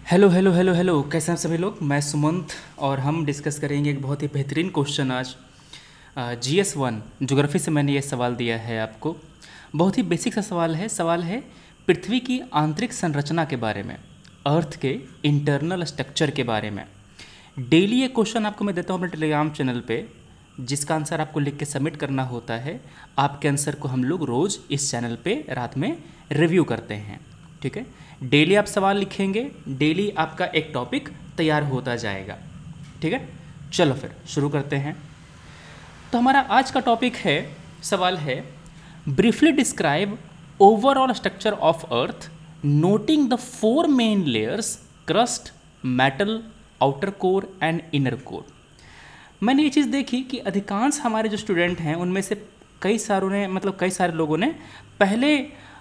Hello hello hello hello, कैसे हैं सभी लोग। मैं सुमंत और हम डिस्कस करेंगे एक बहुत ही बेहतरीन क्वेश्चन आज। GS1 ज्योग्राफी से मैंने ये सवाल दिया है आपको। बहुत ही बेसिक सा सवाल है पृथ्वी की आंतरिक संरचना के बारे में, अर्थ के इंटरनल स्ट्रक्चर के बारे में। डेली ये क्वेश्चन आपको मैं देता हूँ अपने टेलीग्राम चैनल पे, जिसका आंसर आपको लिख के सबमिट करना होता है। आपके आंसर को हम लोग रोज़ इस चैनल पे रात में रिव्यू करते हैं, ठीक है। डेली आप सवाल लिखेंगे, डेली आपका एक टॉपिक तैयार होता जाएगा, ठीक है। चलो फिर शुरू करते हैं। तो हमारा आज का टॉपिक है, सवाल है, briefly describe overall structure of earth noting the 4 main layers crust, metal, outer core and inner core. मैंने ये चीज़ देखी कि अधिकांश हमारे जो स्टूडेंट हैं उनमें से कई सारे लोगों ने पहले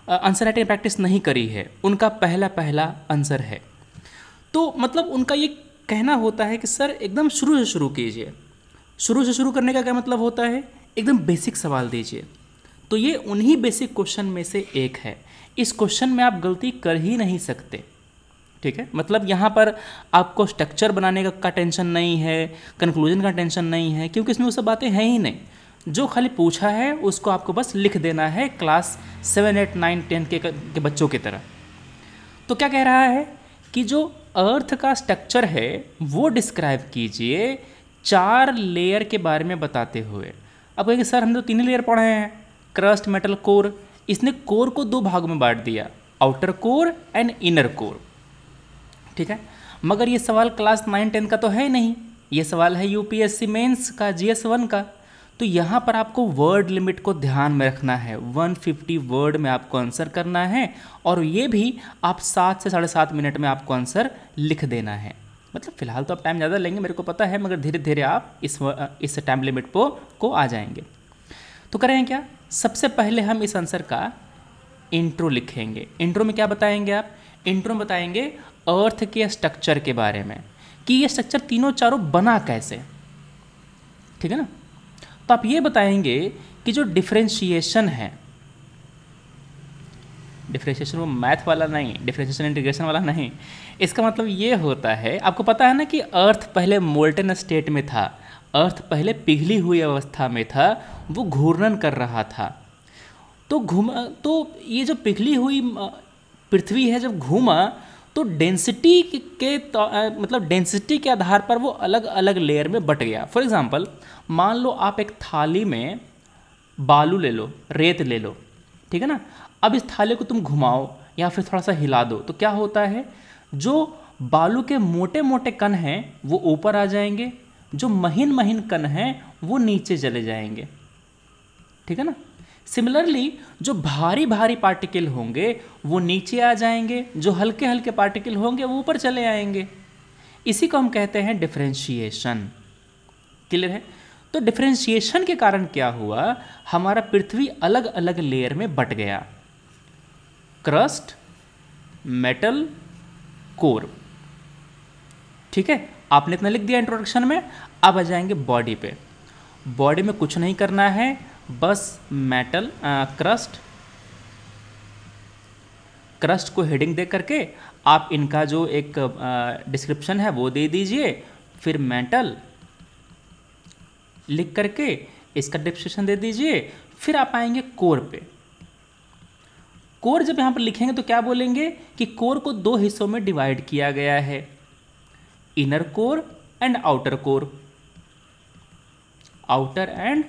आंसर राइटिंग प्रैक्टिस नहीं करी है। उनका पहला आंसर है, तो मतलब उनका ये कहना होता है कि सर एकदम शुरू से शुरू कीजिए। शुरू से शुरू करने का क्या मतलब होता है, एकदम बेसिक सवाल दीजिए। तो ये उन्हीं बेसिक क्वेश्चन में से एक है। इस क्वेश्चन में आप गलती कर ही नहीं सकते, ठीक है। मतलब यहाँ पर आपको स्ट्रक्चर बनाने का टेंशन नहीं है, कंक्लूजन का टेंशन नहीं है, क्योंकि इसमें वो सब बातें हैं ही नहीं। जो खाली पूछा है उसको आपको बस लिख देना है, क्लास 7, 8, 9, 10 के बच्चों की तरह। तो क्या कह रहा है कि जो अर्थ का स्ट्रक्चर है वो डिस्क्राइब कीजिए 4 लेयर के बारे में बताते हुए। अब कहेंगे सर हमने तो 3 लेयर पढ़े हैं, क्रस्ट, मेटल, कोर। इसने कोर को 2 भागों में बांट दिया, outer core and inner core, ठीक है। मगर ये सवाल क्लास 9, 10 का तो है नहीं, ये सवाल है यूपीएससी मेंस का, GS1 का। तो यहाँ पर आपको वर्ड लिमिट को ध्यान में रखना है। 150 वर्ड में आपको आंसर करना है, और ये भी आप 7 से 7.5 मिनट में आपको आंसर लिख देना है। मतलब फ़िलहाल तो आप टाइम ज़्यादा लेंगे, मेरे को पता है, मगर धीरे धीरे आप इस टाइम लिमिट को आ जाएंगे। तो करें क्या, सबसे पहले हम इस आंसर का इंट्रो लिखेंगे। इंट्रो में क्या बताएंगे आप, इंट्रो में बताएंगे अर्थ के स्ट्रक्चर के बारे में, कि ये स्ट्रक्चर तीनों चारों बना कैसे, ठीक है ना। तो आप ये बताएंगे कि जो डिफरेंशिएशन है, डिफरेंशिएशन वो मैथ वाला नहीं, डिफरेंशिएशन इंटीग्रेशन वाला नहीं। इसका मतलब ये होता है, आपको पता है ना कि अर्थ पहले मोल्टन स्टेट में था, अर्थ पहले पिघली हुई अवस्था में था, वो घूर्णन कर रहा था। तो ये जो पिघली हुई पृथ्वी है जब घूमा, तो डेंसिटी के आधार पर वो अलग अलग लेयर में बट गया। फॉर एग्जांपल, मान लो आप एक थाली में बालू ले लो, रेत ले लो, ठीक है ना। अब इस थाली को तुम घुमाओ या फिर थोड़ा सा हिला दो, तो क्या होता है, जो बालू के मोटे मोटे कण हैं वो ऊपर आ जाएंगे, जो महीन महीन कण हैं वो नीचे चले जाएंगे, ठीक है ना। सिमिलरली जो भारी भारी पार्टिकल होंगे वो नीचे आ जाएंगे, जो हल्के हल्के पार्टिकल होंगे वो ऊपर चले आएंगे। इसी को हम कहते हैं डिफरेंशिएशन। क्लियर है। तो डिफरेंशिएशन के कारण क्या हुआ, हमारा पृथ्वी अलग अलग लेयर में बट गया, क्रस्ट, मेटल, कोर, ठीक है। आपने इतना लिख दिया इंट्रोडक्शन में। अब आ जाएंगे बॉडी पे। बॉडी में कुछ नहीं करना है, बस मेटल, क्रस्ट को हेडिंग दे करके आप इनका जो एक डिस्क्रिप्शन है वो दे दीजिए, फिर मेटल लिख करके इसका डिस्क्रिप्शन दे दीजिए, फिर आप आएंगे कोर पे। कोर जब यहाँ पर लिखेंगे तो क्या बोलेंगे कि कोर को 2 हिस्सों में डिवाइड किया गया है, inner core and outer core, outer and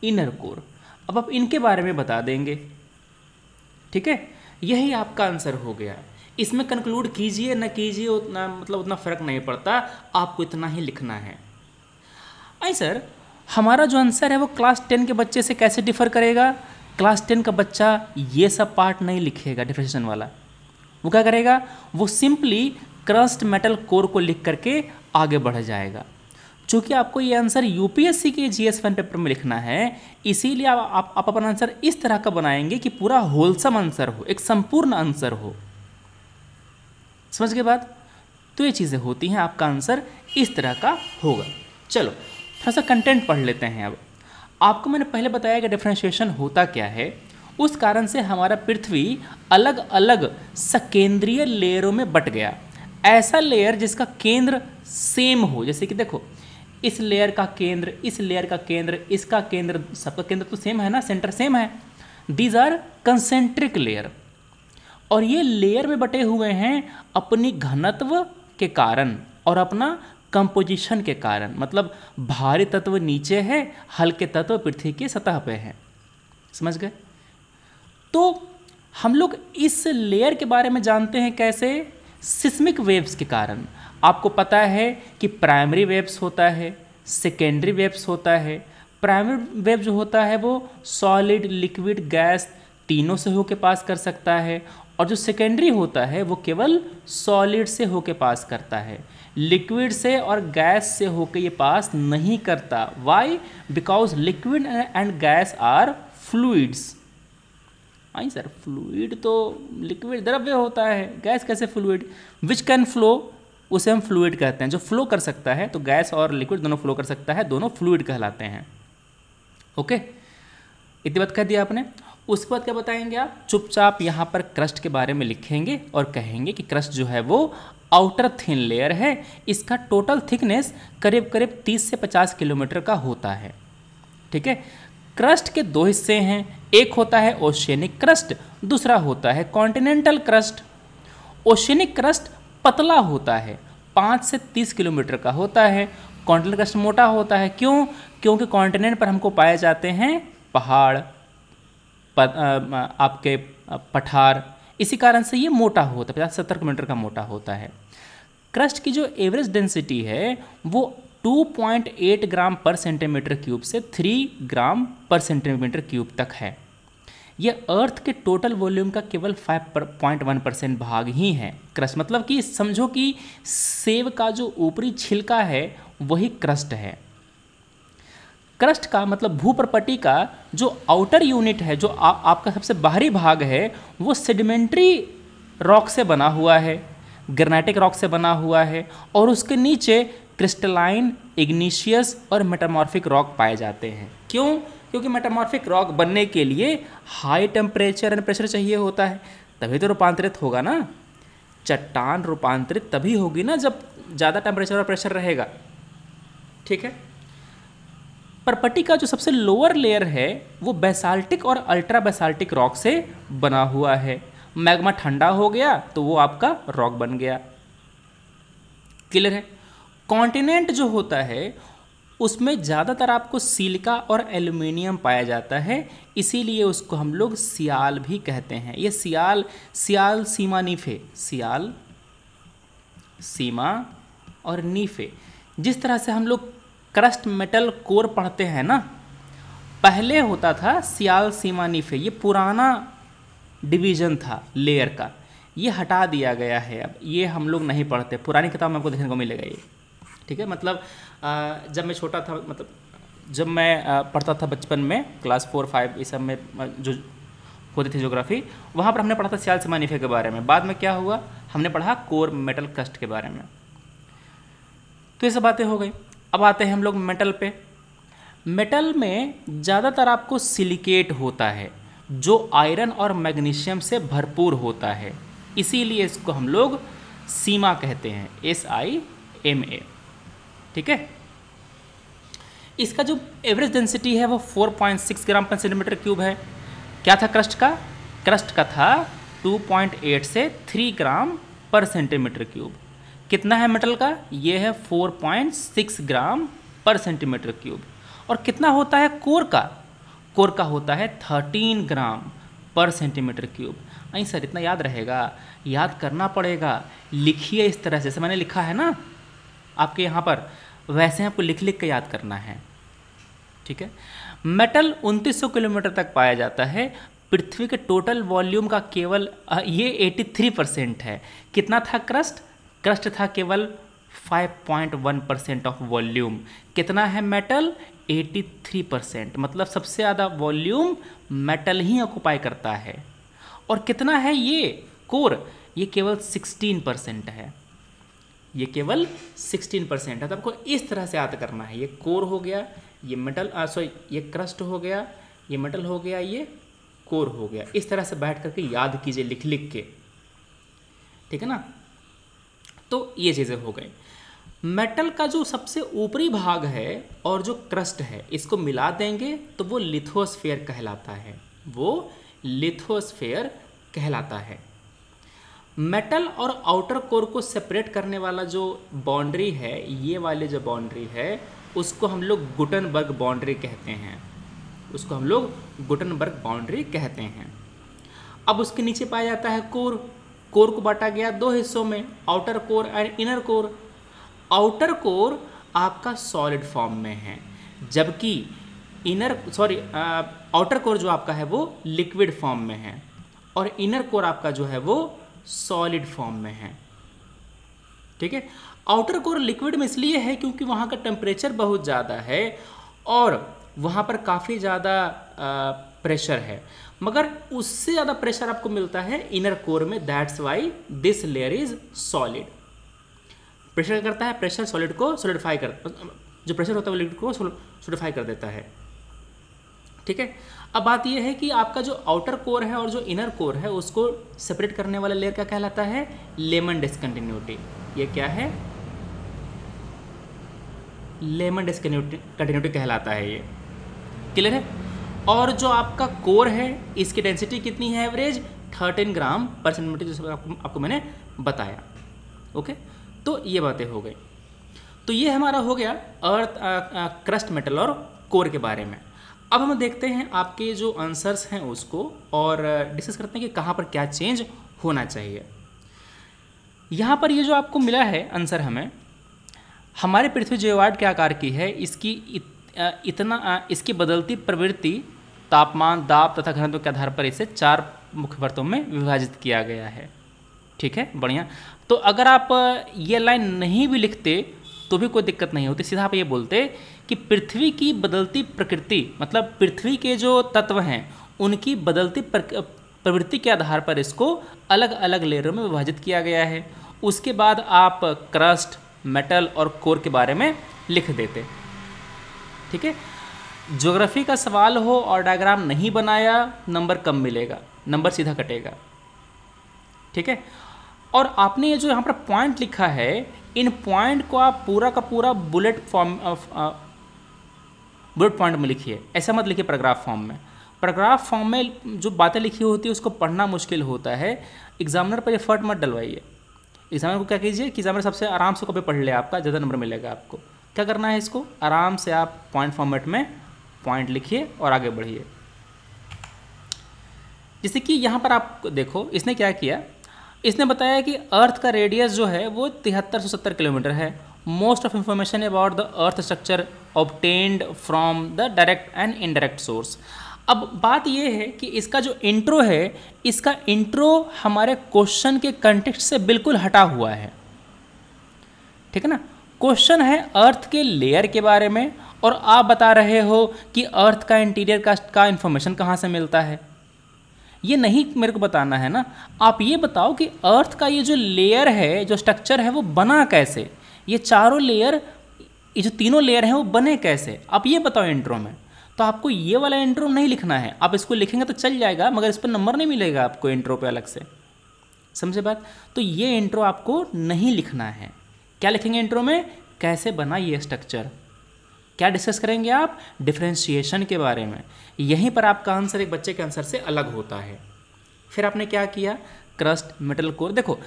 inner core. अब आप इनके बारे में बता देंगे, ठीक है। यही आपका आंसर हो गया। इसमें कंक्लूड कीजिए न कीजिए उतना फर्क नहीं पड़ता, आपको इतना ही लिखना है। आई सर, हमारा जो आंसर है वो क्लास 10 के बच्चे से कैसे डिफर करेगा। क्लास 10 का बच्चा ये सब पार्ट नहीं लिखेगा डिफरेंशिएशन वाला। वो क्या करेगा, वो सिंपली क्रस्ट, मेटल, कोर को लिख करके आगे बढ़ जाएगा। चूँकि आपको ये आंसर यूपीएससी के GS1 पेपर में लिखना है, इसीलिए आप अपना आंसर इस तरह का बनाएंगे कि पूरा होलसम आंसर हो, एक संपूर्ण आंसर हो। समझ गए बात। तो ये चीज़ें होती हैं, आपका आंसर इस तरह का होगा। चलो थोड़ा सा कंटेंट पढ़ लेते हैं। अब आपको मैंने पहले बताया कि डिफरेंशिएशन होता क्या है। उस कारण से हमारा पृथ्वी अलग अलग सकेंद्रीय लेयरों में बट गया। ऐसा लेयर जिसका केंद्र सेम हो, जैसे कि देखो इस लेयर का केंद्र, इस लेयर का केंद्र, इसका केंद्र, सबका केंद्र तो सेम है ना, सेंटर सेम है। These are concentric layer. और ये लेयर में बटे हुए हैं अपनी घनत्व के कारण और अपना कंपोजिशन के कारण, मतलब भारी तत्व नीचे है, हल्के तत्व पृथ्वी की सतह पे है। समझ गए? तो हम लोग इस लेयर के बारे में जानते हैं कैसे? सिस्मिक वेव्स के कारण। आपको पता है कि प्राइमरी वेव्स होता है, सेकेंडरी वेव्स होता है। प्राइमरी वेव जो होता है वो सॉलिड, लिक्विड, गैस तीनों से होके पास कर सकता है, और जो सेकेंडरी होता है वो केवल सॉलिड से होके पास करता है, लिक्विड से और गैस से होके ये पास नहीं करता। Why? Because liquid and gas are fluids. आई सर, फ्लूइड तो लिक्विड द्रव्य होता है, गैस कैसे फ्लूइड? विच कैन फ्लो, उसे हम फ्लूइड कहते हैं। जो फ्लो कर सकता है, तो गैस और लिक्विड दोनों फ्लो कर सकता है, दोनों फ्लूइड कहलाते हैं। ओके, इतनी बात कह दिया आपने। उसके बाद क्या बताएंगे आप? चुपचाप यहाँ पर क्रस्ट के बारे में लिखेंगे और कहेंगे कि क्रस्ट जो है वो आउटर थिन लेयर है, इसका टोटल थिकनेस करीब करीब 30 से 50 किलोमीटर का होता है। ठीक है। क्रस्ट के दो हिस्से हैं, एक होता है ओशियनिक क्रस्ट, दूसरा होता है कॉन्टिनेंटल क्रस्ट। ओशियनिक क्रस्ट पतला होता है, 5 से 30 किलोमीटर का होता है। कॉन्टिनेंटल क्रस्ट मोटा होता है। क्यों? क्योंकि कॉन्टिनेंट पर हमको पाए जाते हैं पहाड़, आपके पठार, इसी कारण से ये मोटा होता है, 50-70 किलोमीटर का मोटा होता है। क्रस्ट की जो एवरेज डेंसिटी है वो 2.8 ग्राम पर सेंटीमीटर क्यूब से 3 ग्राम पर सेंटीमीटर क्यूब तक है। यह अर्थ के टोटल वॉल्यूम का केवल 5.1% भाग ही है। क्रस्ट मतलब कि समझो कि सेब का जो ऊपरी छिलका है वही क्रस्ट है। क्रस्ट का मतलब भूप्रपट्टी का जो आउटर यूनिट है, जो आपका सबसे बाहरी भाग है, वो सेडिमेंट्री रॉक से बना हुआ है, ग्रेनाइटिक रॉक से बना हुआ है, और उसके नीचे क्रिस्टलाइन, इग्नीशियस और मेटामॉर्फिक रॉक पाए जाते हैं। क्यों? क्योंकि मेटामॉर्फिक रॉक बनने के लिए हाई टेम्परेचर एंड प्रेशर चाहिए होता है, तभी तो रूपांतरित होगा ना। चट्टान रूपांतरित तभी होगी ना जब ज़्यादा टेम्परेचर और प्रेशर रहेगा। ठीक है। प्रपट्टी का जो सबसे लोअर लेयर है वो बेसाल्टिक और अल्ट्रा बेसाल्टिक रॉक से बना हुआ है। मैग्मा ठंडा हो गया तो वो आपका रॉक बन गया। क्लियर है? कॉन्टिनेंट जो होता है उसमें ज़्यादातर आपको सिलिका और एल्युमिनियम पाया जाता है, इसीलिए उसको हम लोग सियाल भी कहते हैं। ये सियाल सीमा नीफे, सियाल सीमा और नीफे, जिस तरह से हम लोग क्रस्ट मेटल कोर पढ़ते हैं ना, पहले होता था सियाल सीमा नीफे, ये पुराना डिवीजन था लेयर का, ये हटा दिया गया है। अब ये हम लोग नहीं पढ़ते, पुरानी किताब में आपको देखने को मिलेगा ये। ठीक है। मतलब जब मैं छोटा था, मतलब जब मैं पढ़ता था बचपन में क्लास 4-5 इस सब में जो होती थी ज्योग्राफी, वहाँ पर हमने पढ़ा था सियाल सीमा नीफे के बारे में। बाद में क्या हुआ, हमने पढ़ा कोर मेटल क्रस्ट के बारे में। तो ये सब बातें हो गई। अब आते हैं हम लोग मेटल पे। मेटल में ज़्यादातर आपको सिलिकेट होता है जो आयरन और मैग्नीशियम से भरपूर होता है, इसीलिए इसको हम लोग सीमा कहते हैं, SIMA। ठीक है। इसका जो एवरेज डेंसिटी है वो 4.6 ग्राम पर सेंटीमीटर क्यूब है। क्या था क्रस्ट का? क्रस्ट का था 2.8 से 3 ग्राम पर सेंटीमीटर क्यूब। कितना है मेटल का? ये है 4.6 ग्राम पर सेंटीमीटर क्यूब। और कितना होता है कोर का? कोर का होता है 13 ग्राम पर सेंटीमीटर क्यूब। नहीं सर, इतना याद रहेगा? याद करना पड़ेगा। लिखिए इस तरह से, जैसे मैंने लिखा है ना आपके यहाँ पर, वैसे आपको लिख लिख के याद करना है। ठीक है। मेटल 2900 किलोमीटर तक पाया जाता है। पृथ्वी के टोटल वॉल्यूम का केवल ये 83% है। कितना था क्रस्ट? क्रस्ट था केवल 5.1% ऑफ वॉल्यूम। कितना है मेटल? 83%। मतलब सबसे ज़्यादा वॉल्यूम मेटल ही ऑक्युपाई करता है। और कितना है ये कोर? ये केवल 16% है। ये केवल 16% है। तो आपको इस तरह से याद करना है। ये कोर हो गया, ये मेटल, ये क्रस्ट हो गया, ये मेटल हो गया, ये कोर हो गया। इस तरह से बैठ करके याद कीजिए लिख लिख के। ठीक है ना। तो ये चीज़ें हो गई। मेटल का जो सबसे ऊपरी भाग है और जो क्रस्ट है, इसको मिला देंगे तो वो लिथोस्फीयर कहलाता है, वो लिथोस्फीयर कहलाता है। मेटल और आउटर कोर को सेपरेट करने वाला जो बाउंड्री है, ये वाली जो बाउंड्री है, उसको हम लोग गुटनबर्ग बाउंड्री कहते हैं, उसको हम लोग गुटनबर्ग बाउंड्री कहते हैं। अब उसके नीचे पाया जाता है कोर। कोर को बांटा गया दो हिस्सों में, outer core and inner core. Outer core आपका सॉलिड फॉर्म में है, जबकि आउटर कोर जो आपका है वो लिक्विड फॉर्म में है, और इनर कोर आपका जो है वो सॉलिड फॉर्म में है। ठीक है, आउटर कोर लिक्विड में इसलिए है क्योंकि वहाँ का टेम्परेचर बहुत ज़्यादा है और वहाँ पर काफ़ी ज़्यादा प्रेशर है, मगर उससे ज़्यादा प्रेशर आपको मिलता है इनर कोर में। That's why this layer is solid. Pressure करता है, प्रेशर सॉलिड को सॉलिडिफाई कर, जो प्रेशर होता है वो लिक्विड को सॉलिडिफाई कर देता है। ठीक है, अब बात यह है कि आपका जो आउटर कोर है और जो इनर कोर है, उसको सेपरेट करने वाला लेयर क्या कहलाता है? Lemon discontinuity. ये क्या है? लेमन डिसकंटिन्यूटी कहलाता है ये। क्लियर है? और जो आपका कोर है, इसकी डेंसिटी कितनी है? एवरेज 13 ग्राम पर सेंटीमीटर, जैसे आपको मैंने बताया। ओके, तो ये बातें हो गई। तो ये हमारा हो गया अर्थ, क्रस्ट, मेटल और कोर के बारे में। अब हम देखते हैं आपके जो आंसर्स हैं उसको, और डिस्कस करते हैं कि कहाँ पर क्या चेंज होना चाहिए। यहाँ पर ये जो आपको मिला है आंसर, हमें हमारे पृथ्वी ज्योवार्ड के आकार की है, इसकी बदलती प्रवृत्ति तापमान, दाब तथा घनत्व के आधार पर इसे 4 मुख्य परतों में विभाजित किया गया है। ठीक है, बढ़िया। तो अगर आप ये लाइन नहीं भी लिखते तो भी कोई दिक्कत नहीं होती, सीधा आप ये बोलते कि पृथ्वी की बदलती प्रकृति, मतलब पृथ्वी के जो तत्व हैं उनकी बदलती प्रवृत्ति के आधार पर इसको अलग अलग लेयरों में विभाजित किया गया है। उसके बाद आप क्रस्ट, मेटल और कोर के बारे में लिख देते। ठीक है, ज्योग्राफी का सवाल हो और डायग्राम नहीं बनाया, नंबर कम मिलेगा, नंबर सीधा कटेगा। ठीक है, और आपने ये जो यहाँ पर पॉइंट लिखा है, इन पॉइंट को आप पूरा का पूरा बुलेट पॉइंट में लिखिए, ऐसा मत लिखिए पैराग्राफ फॉर्म में। पैराग्राफ फॉर्म में जो बातें लिखी होती है उसको पढ़ना मुश्किल होता है। एग्जामिनर पर एफर्ट मत डलवाइए। एग्जामिनर को क्या कीजिए कि एग्जामिनर सबसे आराम से कॉपी पढ़ ले, आपका ज़्यादा नंबर मिलेगा आपको। क्या करना है, इसको आराम से आप पॉइंट फॉर्मेट में पॉइंट लिखिए और आगे बढ़िए। जैसे कि यहाँ पर आप देखो, इसने क्या किया, इसने बताया कि अर्थ का रेडियस जो है वो 7370 किलोमीटर है। Most of information about the earth structure obtained from the direct and indirect source. अब बात यह है कि इसका जो इंट्रो है, इसका इंट्रो हमारे क्वेश्चन के कंटेक्स्ट से बिल्कुल हटा हुआ है। ठीक है ना, क्वेश्चन है अर्थ के लेयर के बारे में, और आप बता रहे हो कि अर्थ का इंटीरियर का इंफॉर्मेशन कहाँ से मिलता है। ये नहीं मेरे को बताना है ना, आप ये बताओ कि अर्थ का ये जो लेयर है, जो स्ट्रक्चर है, वो बना कैसे, ये चारों लेयर, ये जो तीनों लेयर हैं वो बने कैसे, आप ये बताओ इंट्रो में। तो आपको ये वाला इंट्रो नहीं लिखना है, आप इसको लिखेंगे तो चल जाएगा, मगर इस पर नंबर नहीं मिलेगा आपको इंट्रो पे अलग से। समझे बात? तो ये इंट्रो आपको नहीं लिखना है। क्या लिखेंगे इंट्रो में? कैसे बना ये स्ट्रक्चर, क्या डिस्कस करेंगे आप? डिफरेंशिएशन के बारे में। यहीं पर आपका आंसर एक बच्चे के आंसर से अलग होता है। फिर आपने क्या किया? Crust, metal, core. देखो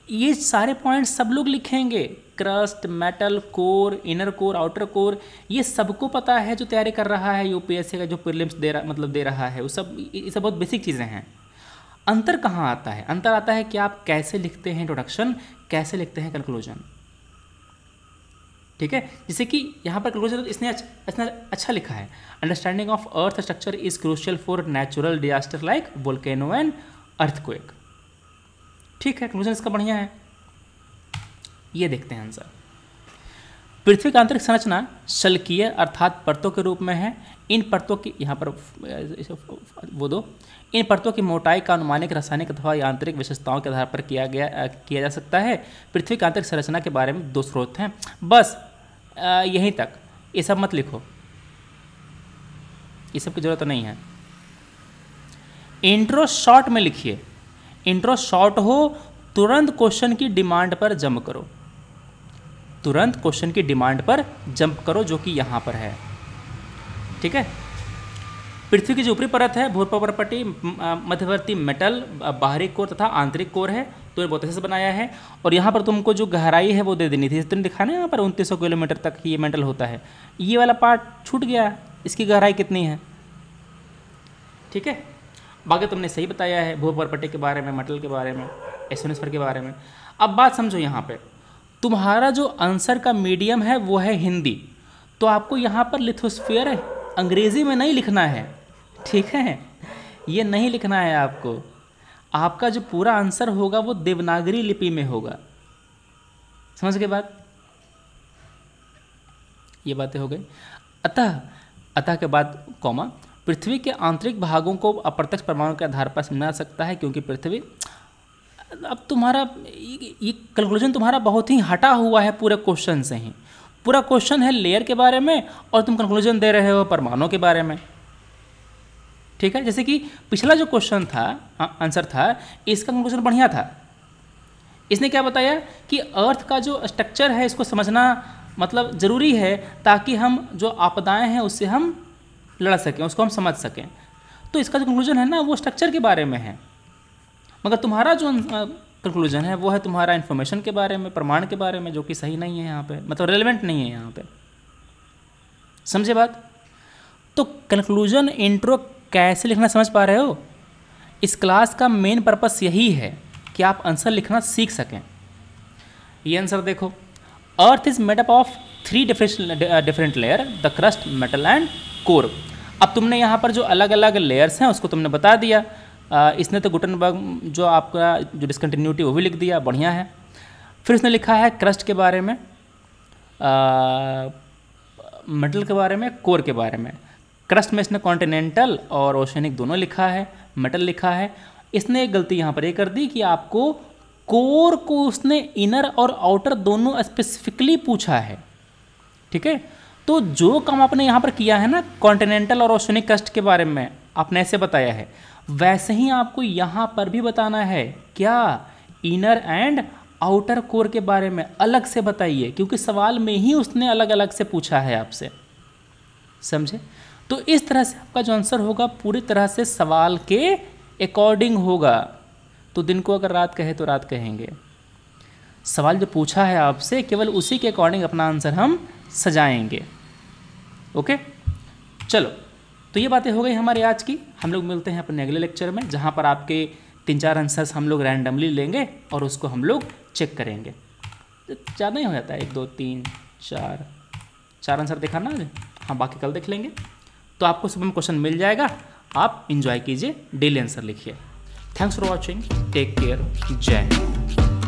ये सारे पॉइंट्स सब लोग लिखेंगे, crust, metal, core, inner core, outer core, ये सबको पता है जो तैयारी कर रहा है यूपीएससी का, जो प्रीलिम्स दे रहा है, वो सब, ये सब बहुत बेसिक चीज़ें हैं। अंतर कहाँ आता है? अंतर आता है कि आप कैसे लिखते हैं इंट्रोडक्शन, कैसे लिखते हैं कंक्लूजन। ठीक है, जैसे कि यहाँ पर कंक्लूजन इसने अच्छा लिखा है, understanding of earth structure is crucial for natural disaster like volcano and earthquake. ठीक है, कंक्लूजन इसका बढ़िया है। ये देखते हैं आंसर। पृथ्वी का आंतरिक संरचना शल्कीय अर्थात परतों के रूप में है। इन परतों की, यहाँ पर वो दो, इन परतों की मोटाई का अनुमानिक रासायनिक अथवा यांत्रिक विशेषताओं के आधार पर किया जा सकता है। पृथ्वी की आंतरिक संरचना के बारे में 2 स्रोत हैं, बस यहीं तक, ये सब मत लिखो, ये सब की जरूरत नहीं है। इंट्रो शॉर्ट में लिखिए, इंट्रो शॉर्ट हो तुरंत क्वेश्चन की डिमांड पर जंप करो, तुरंत क्वेश्चन की डिमांड पर जंप करो, जो कि यहाँ पर है। ठीक है, पृथ्वी की जो ऊपरी परत है भूपर्भवर पट्टी, मध्यवर्ती मेटल, बाहरी कोर तथा आंतरिक कोर है, तो ये बहुत अच्छे से बनाया है। और यहाँ पर तुमको जो गहराई है वो दे देनी थी, तुमने दिखा ना यहाँ पर 2900 किलोमीटर तक ये मेटल होता है। ये वाला पार्ट छूट गया, इसकी गहराई कितनी है। ठीक है, बाकी तुमने सही बताया है भूपर्भवर पट्टी के बारे में, मेटल के बारे में, एस्टोनिस्फीयर के बारे में। अब बात समझो, यहाँ पे तुम्हारा जो आंसर का मीडियम है वो है हिंदी, तो आपको यहाँ पर लिथोस्फीयर अंग्रेजी में नहीं लिखना है। ठीक है, ये नहीं लिखना है आपको, आपका जो पूरा आंसर होगा वो देवनागरी लिपि में होगा। समझ गए बात, ये बातें हो गई। अतः के बाद कॉमा, पृथ्वी के आंतरिक भागों को अप्रत्यक्ष परमाणु के आधार पर समझा सकता है, क्योंकि पृथ्वी, अब तुम्हारा ये कंक्लूजन तुम्हारा बहुत ही हटा हुआ है पूरे क्वेश्चन से ही। पूरा क्वेश्चन है लेयर के बारे में और तुम कंक्लूजन दे रहे हो परमाणु के बारे में। ठीक है, जैसे कि पिछला जो क्वेश्चन था, आंसर था, इसका कंक्लूजन बढ़िया था। इसने क्या बताया कि अर्थ का जो स्ट्रक्चर है इसको समझना मतलब ज़रूरी है, ताकि हम जो आपदाएं हैं उससे हम लड़ सकें, उसको हम समझ सकें। तो इसका जो कंक्लूजन है ना वो स्ट्रक्चर के बारे में है, मगर तुम्हारा जो कंक्लूजन है वो है तुम्हारा इन्फॉर्मेशन के बारे में, प्रमाण के बारे में, जो कि सही नहीं है यहाँ पे, मतलब रेलेवेंट नहीं है यहाँ पे। समझे बात। तो कंक्लूजन इंट्रो कैसे लिखना समझ पा रहे हो। इस क्लास का मेन पर्पस यही है कि आप आंसर लिखना सीख सकें। ये आंसर देखो, earth is made up of 3 different layer, the crust, metal and core. अब तुमने यहाँ पर जो अलग अलग लेयर्स हैं उसको तुमने बता दिया। इसने तो गुटनबर्ग जो आपका जो डिसकंटिन्यूटी वो भी लिख दिया, बढ़िया है। फिर इसने लिखा है क्रस्ट के बारे में, मेटल के बारे में, कोर के बारे में। क्रस्ट में इसने कॉन्टिनेंटल और ओशनिक दोनों लिखा है, मेटल लिखा है। इसने एक गलती यहाँ पर ये कर दी कि आपको कोर को उसने इनर और आउटर दोनों स्पेसिफिकली पूछा है। ठीक है, तो जो काम आपने यहाँ पर किया है ना कॉन्टिनेंटल और ओशनिक क्रस्ट के बारे में आपने ऐसे बताया है, वैसे ही आपको यहाँ पर भी बताना है। क्या? इनर एंड आउटर कोर के बारे में अलग से बताइए, क्योंकि सवाल में ही उसने अलग अलग से पूछा है आपसे। समझे? तो इस तरह से आपका जो आंसर होगा पूरी तरह से सवाल के अकॉर्डिंग होगा। तो दिन को अगर रात कहे तो रात कहेंगे। सवाल जो पूछा है आपसे केवल उसी के अकॉर्डिंग अपना आंसर हम सजाएंगे। ओके, चलो, तो ये बातें हो गई हमारी आज की। हम लोग मिलते हैं अपने अगले लेक्चर में, जहाँ पर आपके 3-4 आंसर्स हम लोग रैंडमली लेंगे और उसको हम लोग चेक करेंगे। ज़्यादा ही हो जाता है, 1 2 3 4 आंसर दिखाना है। हाँ, बाकी कल देख लेंगे। तो आपको सुबह में क्वेश्चन मिल जाएगा, आप इंजॉय कीजिए, डेली आंसर लिखिए। Thanks for watching, take care, Jai Hind.